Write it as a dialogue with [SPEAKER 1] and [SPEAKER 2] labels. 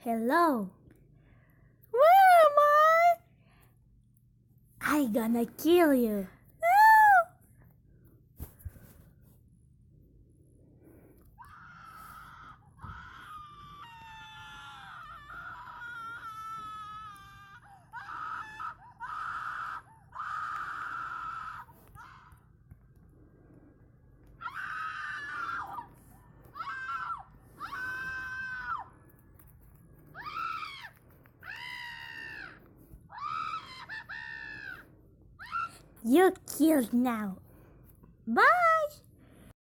[SPEAKER 1] Hello.
[SPEAKER 2] Where am
[SPEAKER 1] I gonna kill you.
[SPEAKER 2] No!
[SPEAKER 1] You're killed now.
[SPEAKER 2] Bye!